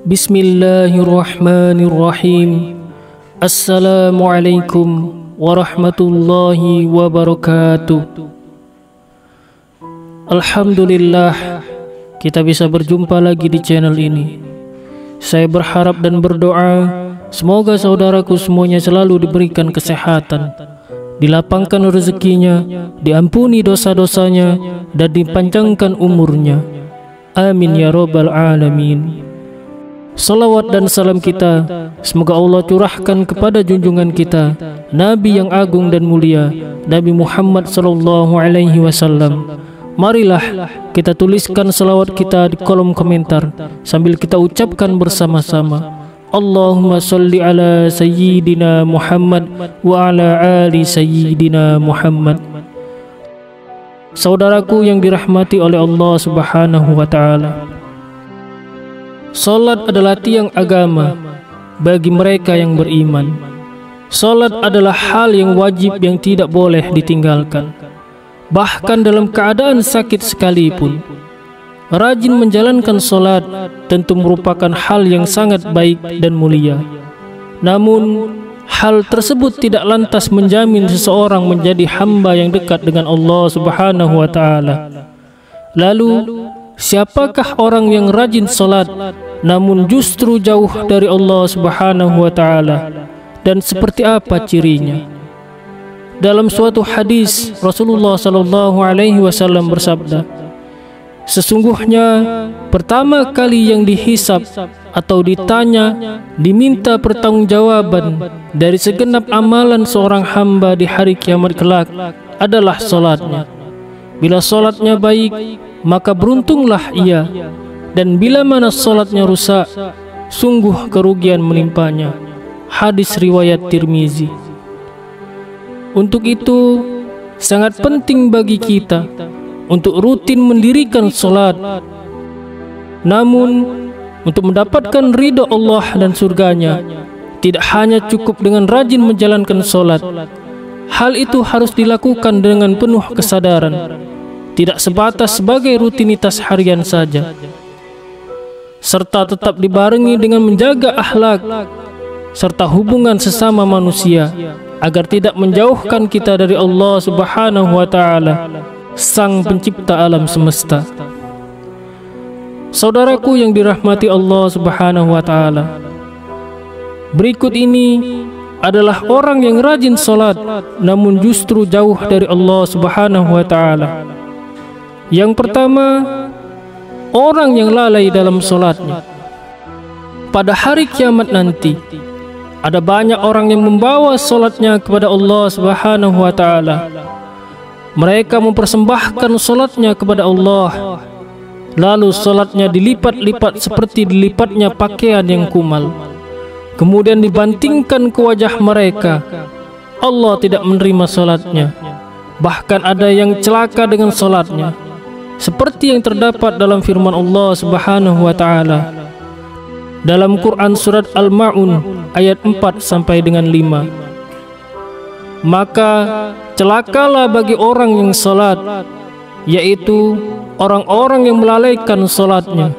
Bismillahirrahmanirrahim. Assalamualaikum warahmatullahi wabarakatuh. Alhamdulillah, kita bisa berjumpa lagi di channel ini. Saya berharap dan berdoa semoga saudaraku semuanya selalu diberikan kesehatan, dilapangkan rezekinya, diampuni dosa-dosanya, dan dipanjangkan umurnya. Amin ya rabbal alamin. Salawat dan salam kita semoga Allah curahkan kepada junjungan kita, Nabi yang agung dan mulia, Nabi Muhammad sallallahu alaihi wasallam. Marilah kita tuliskan salawat kita di kolom komentar sambil kita ucapkan bersama-sama. Allahumma salli ala sayyidina Muhammad wa ala ali sayyidina Muhammad. Saudaraku yang dirahmati oleh Allah Subhanahu wa taala, salat adalah tiang agama bagi mereka yang beriman. Salat adalah hal yang wajib yang tidak boleh ditinggalkan, bahkan dalam keadaan sakit sekalipun. Rajin menjalankan salat tentu merupakan hal yang sangat baik dan mulia. Namun, hal tersebut tidak lantas menjamin seseorang menjadi hamba yang dekat dengan Allah Subhanahu wa taala. Lalu, siapakah orang yang rajin salat namun justru jauh dari Allah Subhanahu wa taala, dan seperti apa cirinya? Dalam suatu hadis Rasulullah sallallahu alaihi wasallam bersabda, sesungguhnya pertama kali yang dihisab atau ditanya, diminta pertanggungjawaban dari segenap amalan seorang hamba di hari kiamat kelak adalah salatnya. Bila salatnya baik, maka beruntunglah ia, dan bila mana salatnya rusak, sungguh kerugian menimpanya. Hadis riwayat Tirmizi. Untuk itu, sangat penting bagi kita untuk rutin mendirikan salat. Namun, untuk mendapatkan ridha Allah dan surganya, tidak hanya cukup dengan rajin menjalankan salat. Hal itu harus dilakukan dengan penuh kesadaran, tidak sebatas sebagai rutinitas harian saja, serta tetap dibarengi dengan menjaga akhlak serta hubungan sesama manusia agar tidak menjauhkan kita dari Allah Subhanahu wa taala, Sang Pencipta alam semesta. Saudaraku yang dirahmati Allah Subhanahu wa taala, berikut ini adalah orang yang rajin salat namun justru jauh dari Allah Subhanahu wa taala. Yang pertama, orang yang lalai dalam salatnya. Pada hari kiamat nanti, ada banyak orang yang membawa salatnya kepada Allah Subhanahu wa taala. Mereka mempersembahkan salatnya kepada Allah, lalu salatnya dilipat-lipat seperti dilipatnya pakaian yang kumal, kemudian dibantingkan ke wajah mereka. Allah tidak menerima salatnya. Bahkan ada yang celaka dengan salatnya, seperti yang terdapat dalam firman Allah Subhanahu wa taala dalam Quran surat Al-Ma'un ayat 4 sampai dengan 5. Maka celakalah bagi orang yang salat, yaitu orang-orang yang melalaikan salatnya.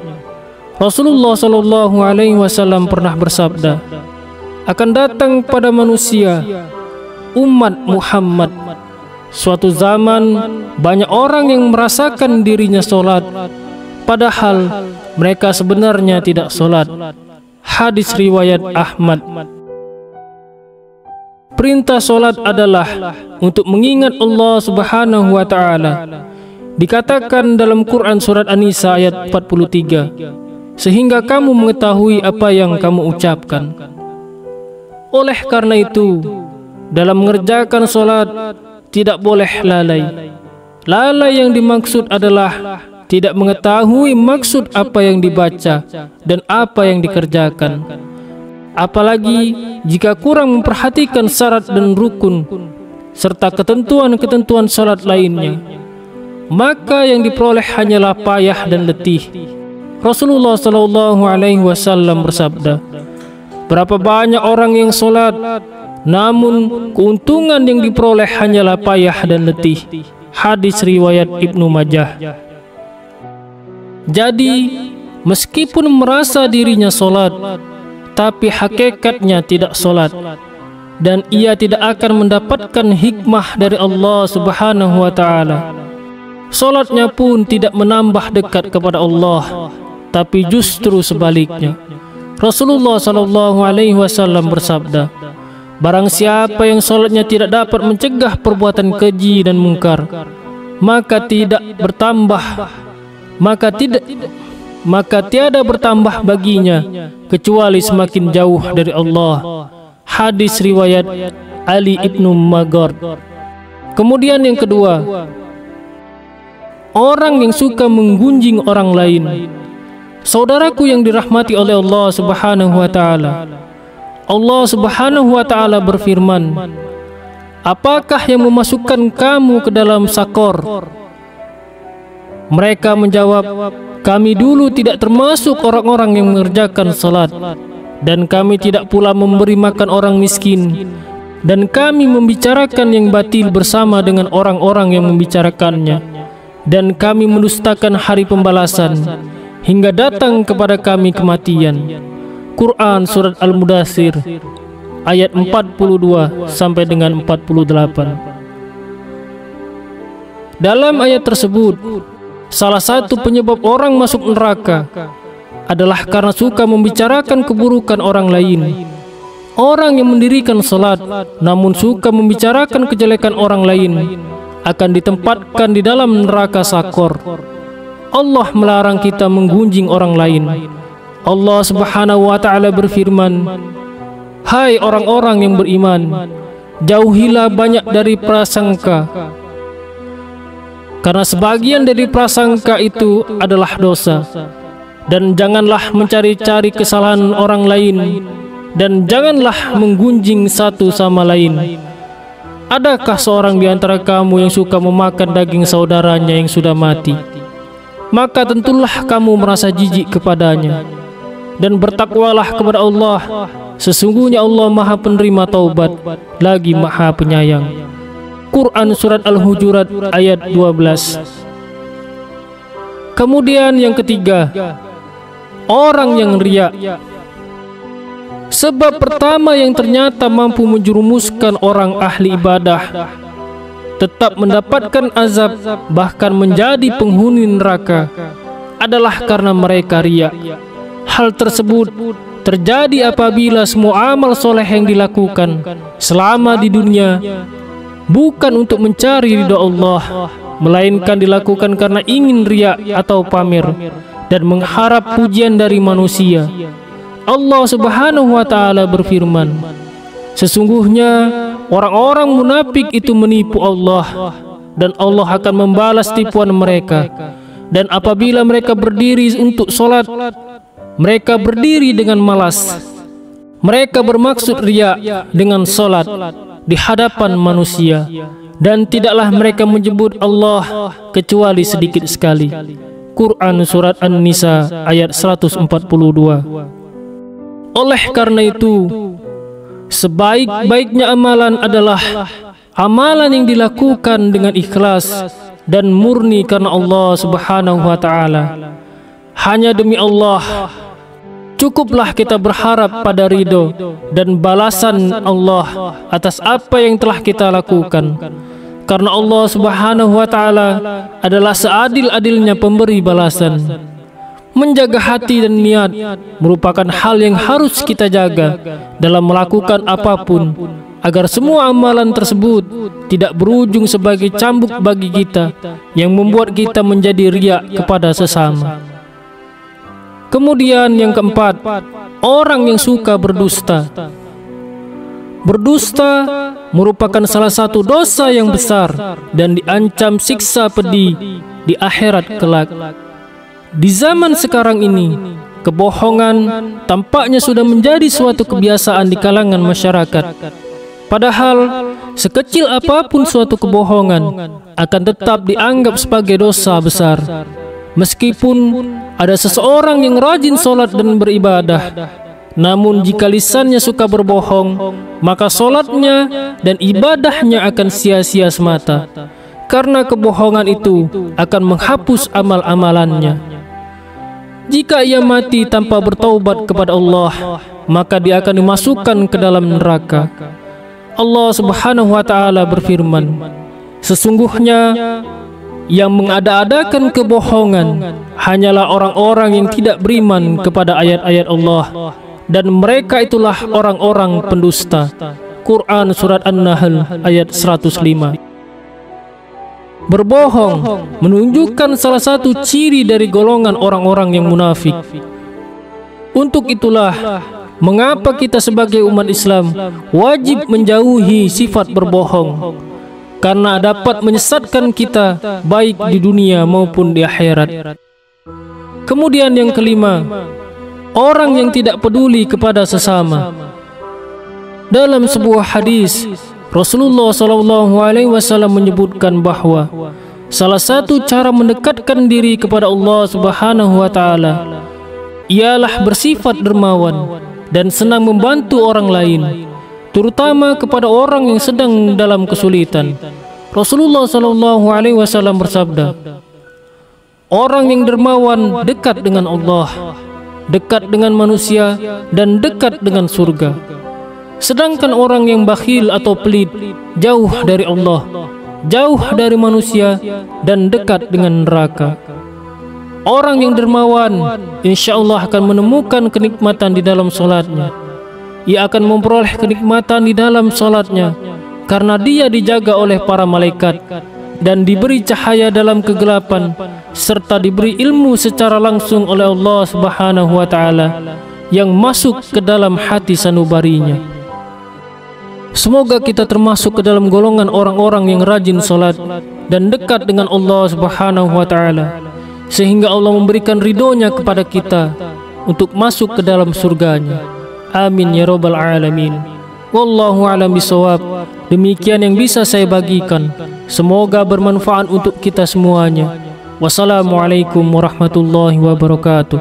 Rasulullah sallallahu alaihi wasallam pernah bersabda, akan datang pada manusia umat Muhammad suatu zaman banyak orang yang merasakan dirinya salat, padahal mereka sebenarnya tidak salat. Hadis riwayat Ahmad. Perintah salat adalah untuk mengingat Allah Subhanahu wa taala. Dikatakan dalam Quran surat An-Nisa ayat 43, sehingga kamu mengetahui apa yang kamu ucapkan. Oleh karena itu, dalam mengerjakan salat tidak boleh lalai. Lalai yang dimaksud adalah tidak mengetahui maksud apa yang dibaca dan apa yang dikerjakan. Apalagi jika kurang memperhatikan syarat dan rukun serta ketentuan-ketentuan salat lainnya, maka yang diperoleh hanyalah payah dan letih. Rasulullah sallallahu alaihi wasallam bersabda, berapa banyak orang yang salat, namun keuntungan yang diperoleh hanyalah payah dan letih. Hadis riwayat Ibnu Majah. Jadi, meskipun merasa dirinya solat, tapi hakikatnya tidak solat, dan ia tidak akan mendapatkan hikmah dari Allah Subhanahu wa Ta'ala. Solatnya pun tidak menambah dekat kepada Allah, tapi justru sebaliknya. Rasulullah SAW bersabda, barang siapa yang solatnya tidak dapat mencegah perbuatan keji dan mungkar, maka tiada bertambah baginya kecuali semakin jauh dari Allah. Hadis riwayat Ali ibnu Magard. Kemudian yang kedua, orang yang suka menggunjing orang lain. Saudaraku yang dirahmati oleh Allah Subhanahu wa Ta'ala, Allah Subhanahu wa Ta'ala berfirman, apakah yang memasukkan kamu ke dalam sakor? Mereka menjawab, kami dulu tidak termasuk orang-orang yang mengerjakan salat, dan kami tidak pula memberi makan orang miskin, dan kami membicarakan yang batil bersama dengan orang-orang yang membicarakannya, dan kami mendustakan hari pembalasan hingga datang kepada kami kematian. Quran Surat Al-Mudaththir ayat 42 sampai dengan 48. Dalam ayat tersebut, salah satu penyebab orang masuk neraka adalah karena suka membicarakan keburukan orang lain. Orang yang mendirikan salat namun suka membicarakan kejelekan orang lain akan ditempatkan di dalam neraka sakor. Allah melarang kita menggunjing orang lain. Allah Subhanahu wa Ta'ala berfirman, hai orang-orang yang beriman, jauhilah banyak dari prasangka, karena sebagian dari prasangka itu adalah dosa. Dan janganlah mencari-cari kesalahan orang lain, dan janganlah menggunjing satu sama lain. Adakah seorang di antara kamu yang suka memakan daging saudaranya yang sudah mati? Maka tentulah kamu merasa jijik kepadanya, dan bertakwalah kepada Allah. Sesungguhnya Allah Maha Penerima taubat, lagi Maha Penyayang. Quran Surat Al-Hujurat ayat 12. Kemudian yang ketiga, orang yang riya. Sebab pertama yang ternyata mampu menjerumuskan orang ahli ibadah tetap mendapatkan azab, bahkan menjadi penghuni neraka, adalah karena mereka riya. Hal tersebut terjadi apabila semua amal soleh yang dilakukan selama di dunia bukan untuk mencari ridha Allah, melainkan dilakukan karena ingin riya atau pamer dan mengharap pujian dari manusia. Allah Subhanahu wa Ta'ala berfirman, sesungguhnya orang-orang munafik itu menipu Allah, dan Allah akan membalas tipuan mereka. Dan apabila mereka berdiri untuk sholat, mereka berdiri dengan malas. Mereka bermaksud riya dengan sholat di hadapan manusia, dan tidaklah mereka menyebut Allah kecuali sedikit sekali. Quran Surat An-Nisa ayat 142. Oleh karena itu, sebaik-baiknya amalan adalah amalan yang dilakukan dengan ikhlas dan murni karena Allah Subhanahu wa Ta'ala. Hanya demi Allah, cukuplah kita berharap pada ridho dan balasan Allah atas apa yang telah kita lakukan, karena Allah Subhanahu wa Ta'ala adalah seadil-adilnya pemberi balasan. Menjaga hati dan niat merupakan hal yang harus kita jaga dalam melakukan apapun, agar semua amalan tersebut tidak berujung sebagai cambuk bagi kita yang membuat kita menjadi riya kepada sesama. Kemudian yang keempat, orang yang suka berdusta. Berdusta merupakan salah satu dosa yang besar dan diancam siksa pedih di akhirat kelak. Di zaman sekarang ini, kebohongan tampaknya sudah menjadi suatu kebiasaan di kalangan masyarakat. Padahal, sekecil apapun suatu kebohongan akan tetap dianggap sebagai dosa besar. Meskipun ada seseorang yang rajin sholat dan beribadah, namun jika lisannya suka berbohong, maka sholatnya dan ibadahnya akan sia-sia semata, karena kebohongan itu akan menghapus amal-amalannya. Jika ia mati tanpa bertaubat kepada Allah, maka dia akan dimasukkan ke dalam neraka. Allah Subhanahu wa Ta'ala berfirman, sesungguhnya yang mengada-adakan kebohongan hanyalah orang-orang yang tidak beriman kepada ayat-ayat Allah, dan mereka itulah orang-orang pendusta. Quran Surat An-Nahl ayat 105. Berbohong menunjukkan salah satu ciri dari golongan orang-orang yang munafik. Untuk itulah mengapa kita sebagai umat Islam wajib menjauhi sifat berbohong, karena dapat menyesatkan kita baik di dunia maupun di akhirat. Kemudian yang kelima, orang yang tidak peduli kepada sesama. Dalam sebuah hadis, Rasulullah SAW menyebutkan bahwa salah satu cara mendekatkan diri kepada Allah Subhanahu wa Ta'ala ialah bersifat dermawan dan senang membantu orang lain, terutama kepada orang yang sedang dalam kesulitan. Rasulullah SAW bersabda, orang yang dermawan dekat dengan Allah, dekat dengan manusia, dan dekat dengan surga. Sedangkan orang yang bakhil atau pelit jauh dari Allah, jauh dari manusia, dan dekat dengan neraka. Orang yang dermawan insya Allah akan menemukan kenikmatan di dalam solatnya. Ia akan memperoleh kenikmatan di dalam solatnya karena dia dijaga oleh para malaikat dan diberi cahaya dalam kegelapan, serta diberi ilmu secara langsung oleh Allah Subhanahu wa Ta'ala yang masuk ke dalam hati sanubarinya. Semoga kita termasuk ke dalam golongan orang-orang yang rajin salat dan dekat dengan Allah Subhanahu wa Ta'ala, sehingga Allah memberikan ridhonya kepada kita untuk masuk ke dalam surganya. Amin ya rabbal alamin. Wallahu a'lam bishawab. Demikian yang bisa saya bagikan. Semoga bermanfaat untuk kita semuanya. Wassalamualaikum warahmatullahi wabarakatuh.